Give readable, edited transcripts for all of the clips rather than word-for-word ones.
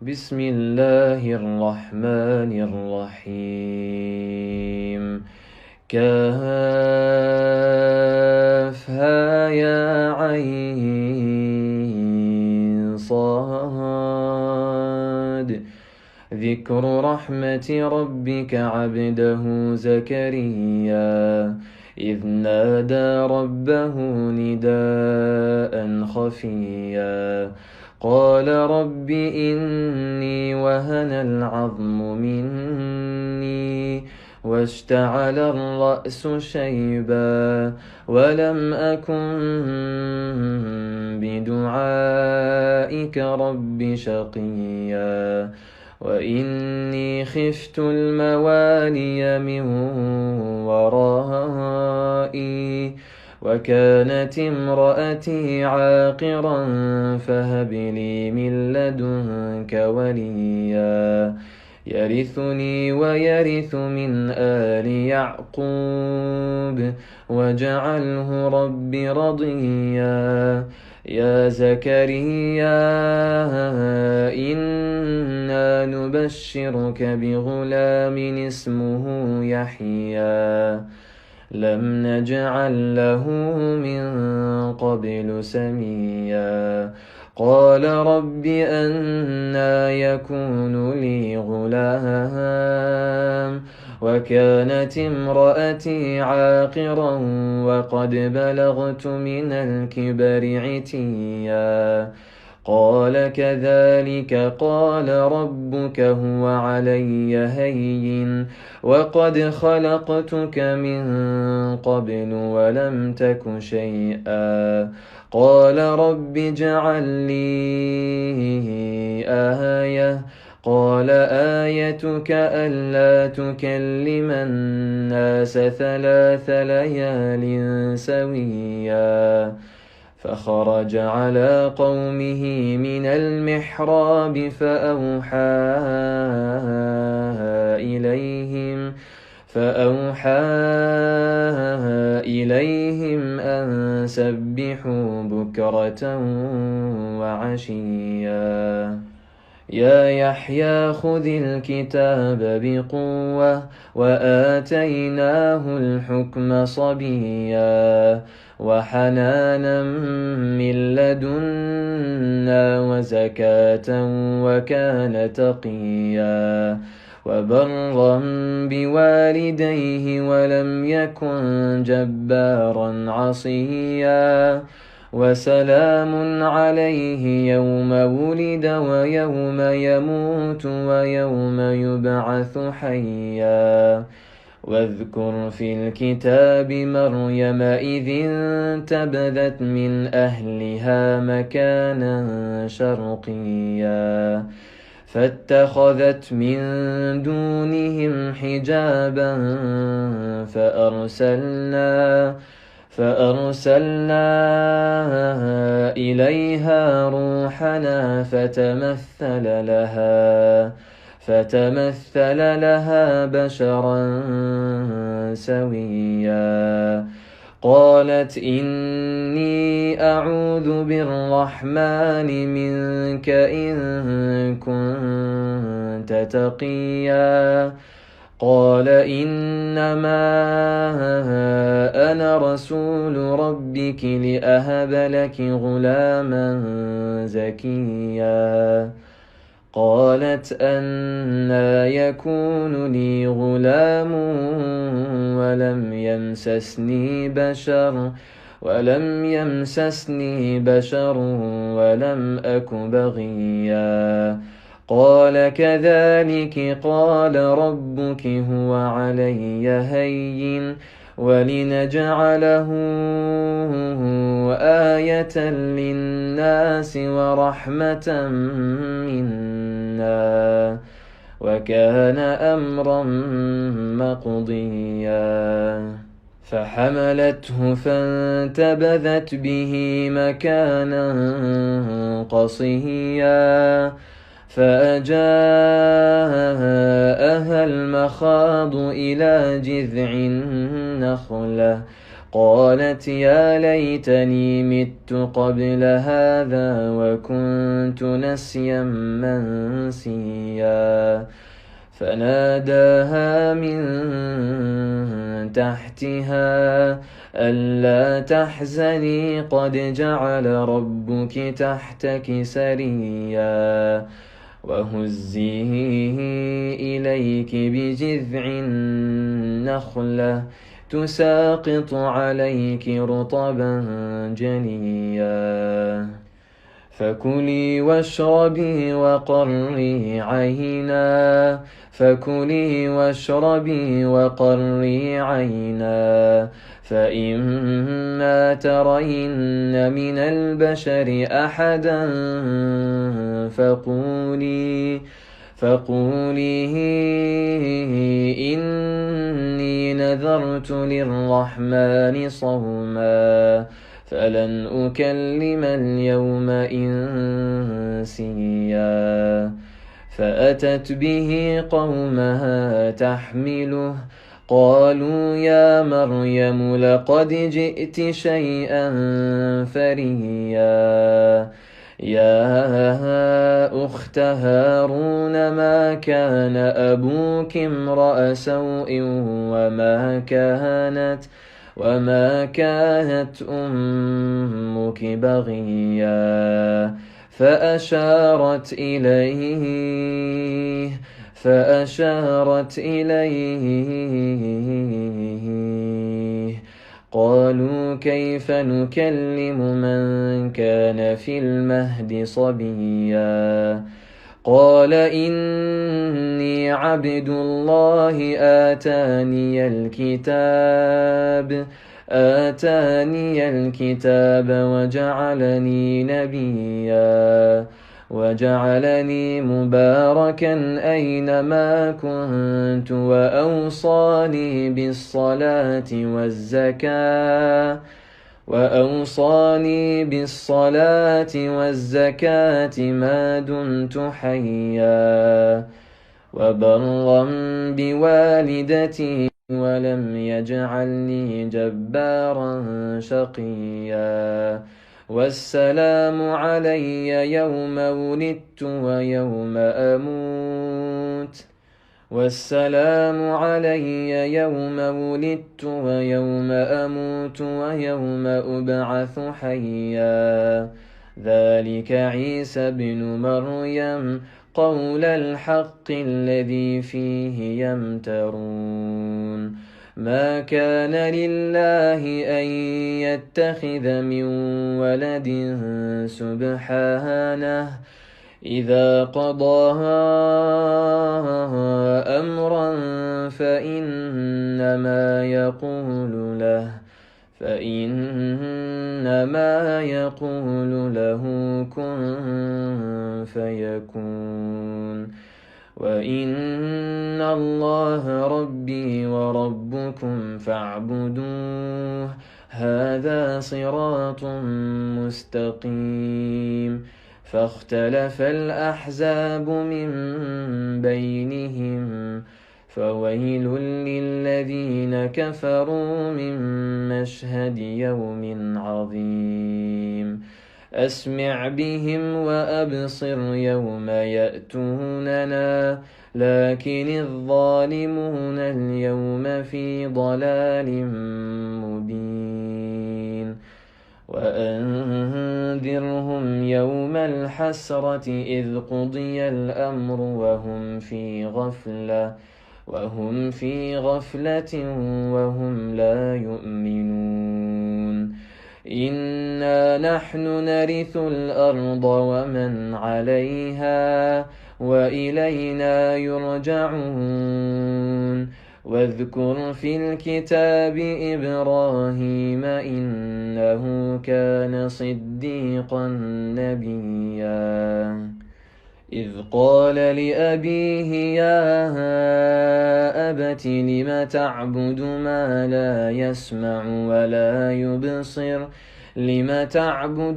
بسم الله الرحمن الرحيم. كافها يا عين صاد. ذكر رحمة ربك عبده زكريا إذ نادى ربه نداء خفيا قال رب إني وهن العظم مني واشتعل الرأس شيبا ولم أكن بدعائك رب شقيا وإني خفت الموالي من ورائي وكانت امرأتي عاقرا فهب لي من لدنك وليا يرثني ويرث من آل يعقوب واجعله رب رضيا يا زكريا إنا نبشرك بغلام اسمه يحيى لم نجعل له من قبل سميا قال رب أنى يكون لي غلام وكانت امرأتي عاقرا وقد بلغت من الكبر عتيا قال كذلك قال ربك هو علي هين وقد خلقتك من قبل ولم تك شيئا قال رب اجعل لي آية قال آيتك ألا تكلم الناس 3 ليال سويا فخرج على قومه من المحراب فأوحى إليهم أن سبحوا بكرة وعشيا يا يحيى خذ الكتاب بقوة وآتيناه الحكم صبيا وحنانا من لدنا وزكاة وكان تقيا وبرا بوالديه ولم يكن جبارا عصيا وسلام عليه يوم ولد ويوم يموت ويوم يبعث حيا واذكر في الكتاب مريم إذ انتبذت من أهلها مكانا شرقيا فاتخذت من دونهم حجابا فأرسلنا إليها روحنا فتمثل لها بشرا سويا قالت إني أعوذ بالرحمن منك إن كنت تقيا قال إنما أنا رسول ربك لأهب لك غلاما زكيا قالت أنى يكون لي غلام ولم يمسسني بشر ولم أك بغيا قال كذلك قال ربك هو علي هين ولنجعله آية للناس ورحمة منا وكان أمرا مقضيا فحملته فانتبذت به مكانا قصيا فأجاءها المخاض إلى جذع النخلة قالت يا ليتني مت قبل هذا وكنت نسيا منسيا فناداها من تحتها ألا تحزني قد جعل ربك تحتك سريا وهزي إليك بجذع النخلة تساقط عليك رطبا جنيا فكلي واشربي وقري عينا فإما ترين من البشر أحدا فقولي إني نذرت للرحمن صوما فلن أكلم اليوم إنسيا فأتت به قومها تحمله قالوا يا مريم لقد جئت شيئا فريا يا أخت هارون ما كان أبوك امرأ سوء وما كانت أمك بغيا فأشارت إليه قالوا كيف نكلم من كان في المهد صبيا قال إني عبد الله آتاني الكتاب وجعلني نبيا وجعلني مباركا أينما كنت وأوصاني بالصلاة والزكاة ما دمت حيا وبرا بوالدتي ولم يجعلني جبارا شقيا والسلام علي يوم ولدت ويوم أموت ويوم أبعث حيا ذلك عيسى بن مريم قول الحق الذي فيه يمترون ما كان لله أن يتخذ من ولد سبحانه إذا قضى أمرا فإنما يقول له كن فيكون وإن الله ربي وربكم فاعبدوه هذا صراط مستقيم فاختلف الأحزاب من بينهم فويل للذين كفروا من مشهد يوم عظيم أسمع بهم وأبصر يوم يأتوننا لكن الظالمون اليوم في ضلال مبين وأنذرهم يوم الحسرة إذ قضي الأمر وهم في غفلة وهم لا يؤمنون إنا نحن نرث الأرض ومن عليها وإلينا يرجعون واذكر في الكتاب إبراهيم إنه كان صديقا نبيا إذ قال لأبيه يا أبت لم تعبد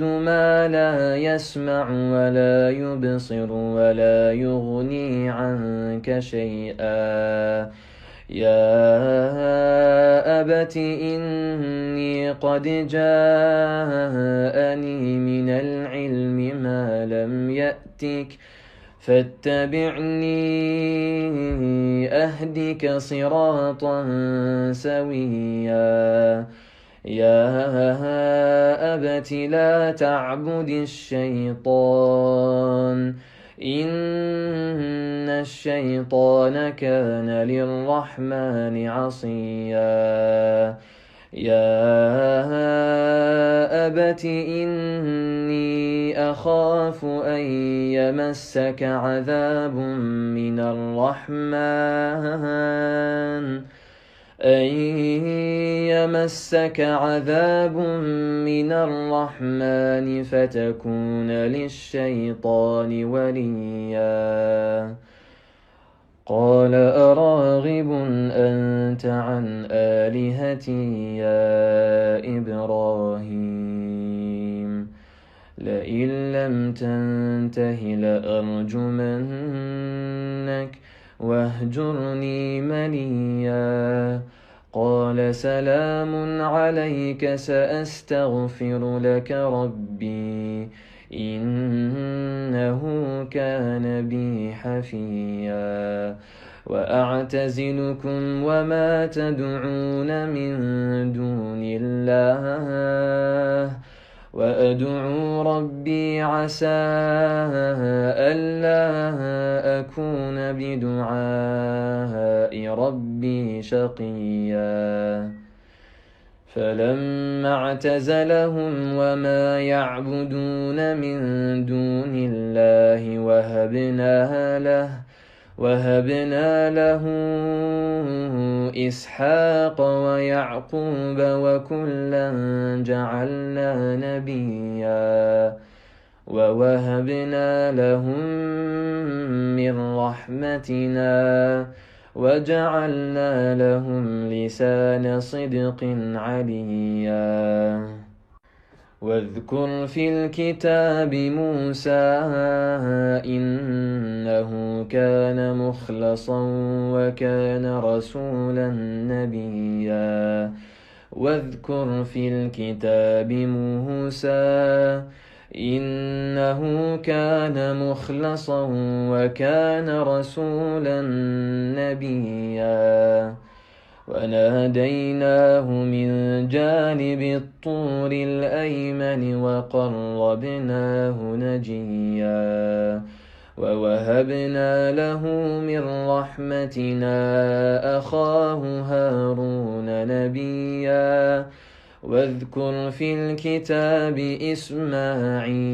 ما لا يسمع ولا يبصر ولا يغني عنك شيئا يا أبت إني قد جاءني من العلم ما لم يأتك فاتبعني أهدك صراطا سويا يا أبت لا تعبد الشيطان إن الشيطان كان للرحمن عصيا يا أبت إني أخاف أن يمسك عذاب من الرحمن فتكون للشيطان وليا قال أراغب أنت عن آلهتي يا إبراهيم لئن لم تنته لأرجمنك واهجرني مليا قال سلام عليك سأستغفر لك ربي إنه كان بي حفيا وأعتزلكم وما تدعون من دون الله وأدعو ربي عسى ألا أكون بدعاء ربي شقيا فلما اعتزلهم وما يعبدون من دون الله وهبنا له إسحاق ويعقوب وكلا جعلنا نبيا ووهبنا لهم من رحمتنا وجعلنا لهم لسان صدق عليا واذكر في الكتاب موسى إنه كان مخلصا وكان رسولا نبيا واذكر في الكتاب موسى إنه كان مخلصا وكان رسولا نبيا وناديناه من جانب الطور الأيمن وقربناه نجيا ووهبنا له من رحمتنا أخاه هارون نبيا واذكر في الكتاب إسماعيل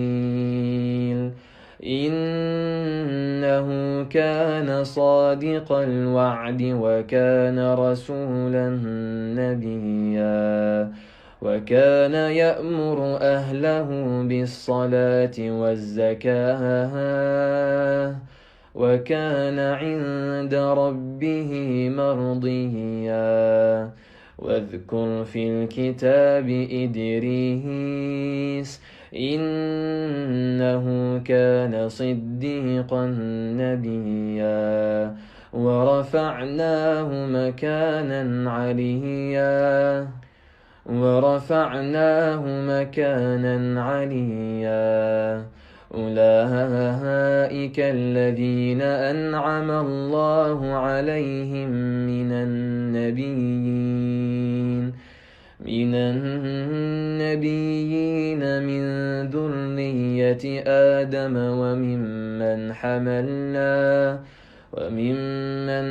إنه كان صادق الوعد وكان رسولا نبيا وكان يأمر أهله بالصلاة والزكاة وكان عند ربه مرضيا واذكر في الكتاب إدريس إنه كان صديقا نبيا ورفعناه مكانا عليا أولئك الذين أنعم الله عليهم من النبيين من ذرية آدم وممن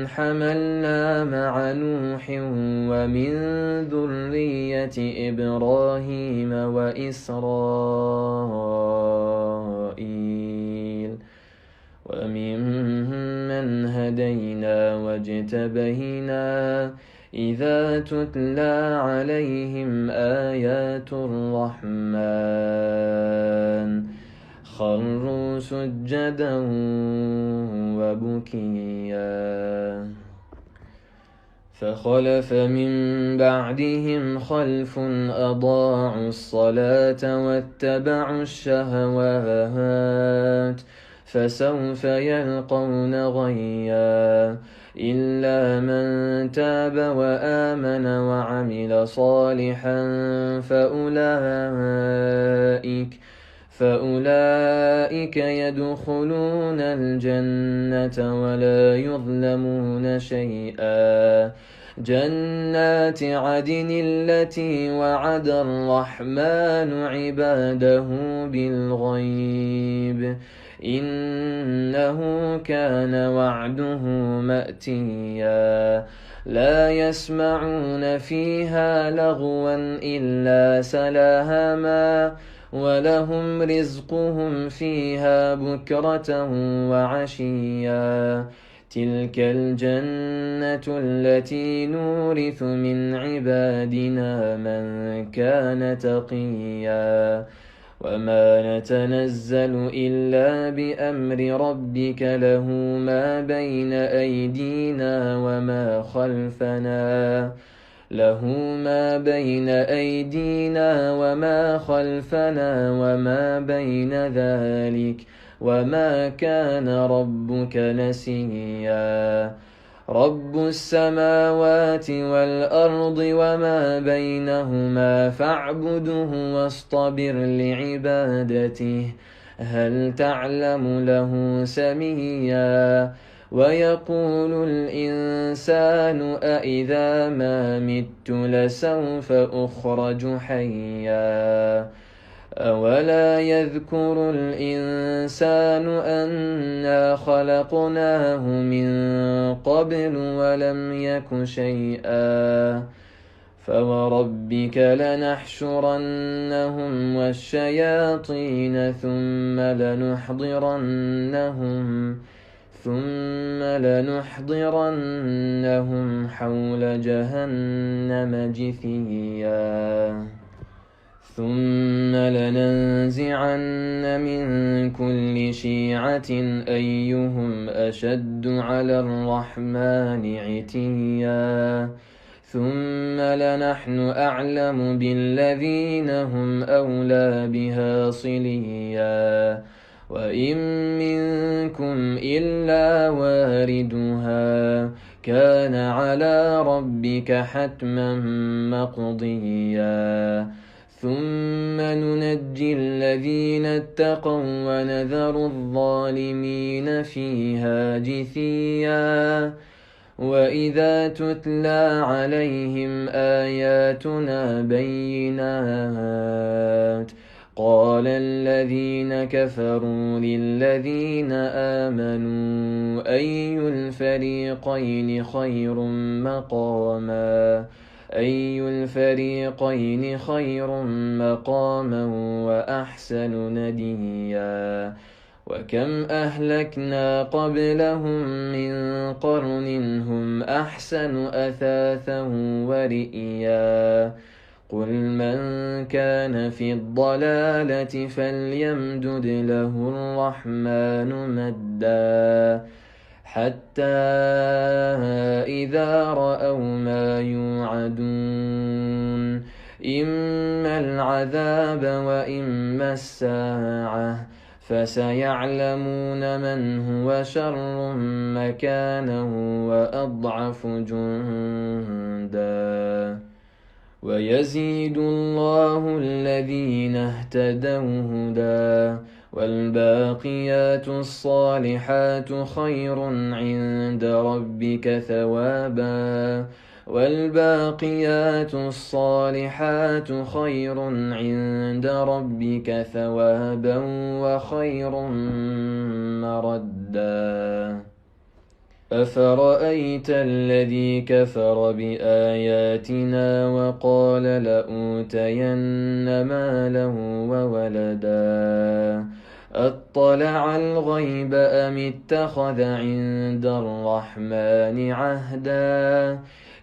حملنا مع نوح ومن ذرية إبراهيم وإسرائيل وممن هدينا واجتبينا إذا تتلى عليهم آيات الرحمن خروا سجدا وبكيا فخلف من بعدهم خلف أضاعوا الصلاة واتبعوا الشهوات فسوف يلقون غيا إلا من تاب وآمن وعمل صالحا فأولئك يدخلون الجنة ولا يظلمون شيئا. جنات عدن التي وعد الرحمن عباده بالغيب إنه كان وعده مأتيا. لا يسمعون فيها لغوا إلا سلاما ولهم رزقهم فيها بكرة وعشيا. تلك الجنة التي نورث من عبادنا من كان تقيا. وما نتنزل إلا بأمر ربك له ما بين أيدينا وما خلفنا وما بين ذلك وما كان ربك نسيا. رب السماوات والأرض وما بينهما فاعبده واصطبر لعبادته هل تعلم له سميا. ويقول الإنسان أإذا ما مت لسوف أخرج حيا. أولا يذكر الإنسان أنا خلقناه من قبل ولم يك شيئا. فوربك لنحشرنهم والشياطين ثم لنحضرنهم حول جهنم جثيا. ثم لننزعن من كل شيعة أيهم أشد على الرحمن عتيا. ثم لنحن أعلم بالذين هم أولى بها صليا. وإن منكم إلا واردها كان على ربك حتما مقضيا. ثم ننجي الذين اتقوا ونذر الظالمين فيها جثيا. وإذا تتلى عليهم آياتنا بينات قال الذين كفروا للذين آمنوا أي الفريقين خير مقاما وأحسن نديا. وكم أهلكنا قبلهم من قرن هم أحسن أثاثا ورئيا. قل من كان في الضلالة فليمدد له الرحمن مدا حتى إذا رأوا ما يوعدون إما العذاب وإما الساعة فسيعلمون من هو شر مكانا وأضعف جندا. ويزيد الله الذين اهتدوا هدى والباقيات الصالحات خير عند ربك ثوابا وخير مردا. أفرأيت الذي كفر بآياتنا وقال لأوتين مالا وولدا أطلع الغيب أم اتخذ عند الرحمن عهدا.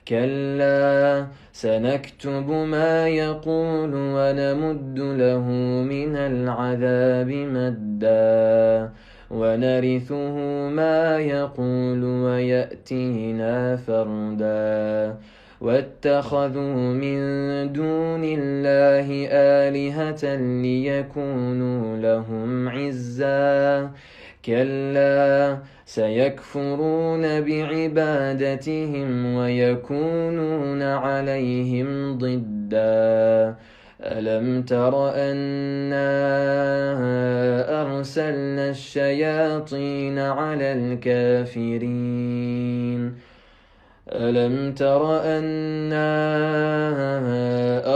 كلا سنكتب ما يقول ونمد له من العذاب مدا ونرثه ما يقول ويأتينا فردا. واتخذوا من دون الله آلهة ليكونوا لهم عزا. كلا سيكفرون بعبادتهم ويكونون عليهم ضدا ألم تر أنا أرسلنا الشياطين على الكافرين ألم تر أنا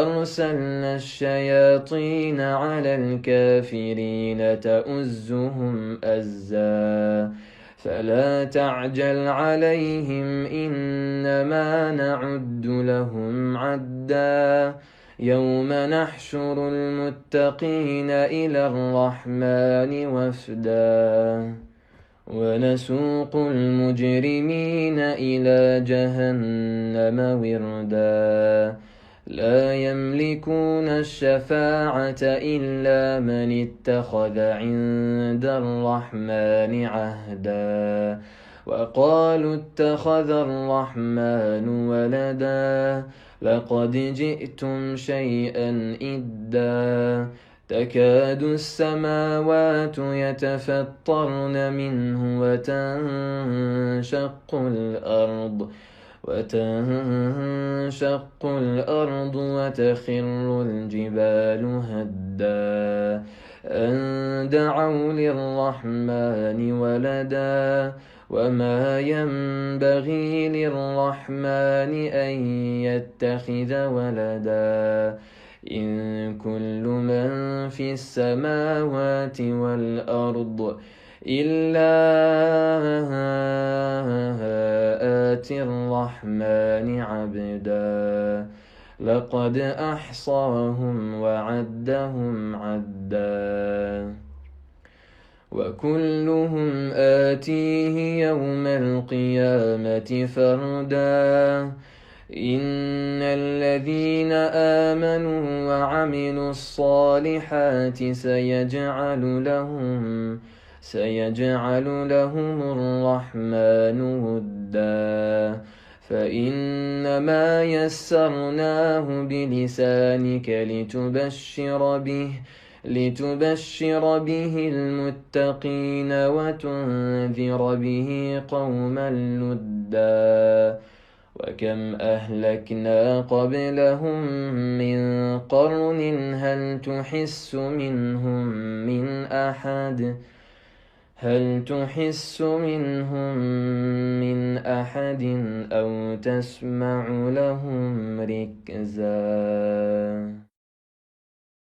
أرسلنا الشياطين على الكافرين تؤزهم أزا فلا تعجل عليهم إنما نعد لهم عدا يوم نحشر المتقين إلى الرحمن وفدا ونسوق المجرمين إلى جهنم وردا لا يملكون الشفاعة إلا من اتخذ عند الرحمن عهدا وقالوا اتخذ الرحمن ولدا لقد جئتم شيئا إدا تكاد السماوات يتفطرن منه وتنشق الأرض وتخر الجبال هدا أن دعوا للرحمن ولدا وما ينبغي للرحمن أن يتخذ ولدا إن كل من في السماوات والأرض إلا آتي الرحمن عبدا لقد أحصاهم وعدهم عدا وكلهم آتيه يوم القيامة فردا إن الذين آمنوا وعملوا الصالحات سيجعل لهم الرحمن ودا فإنما يسرناه بلسانك لتبشر به المتقين وتنذر به قوما لدا وكم أهلكنا قبلهم من قرن هل تحس منهم من أحد أو تسمع لهم ركزا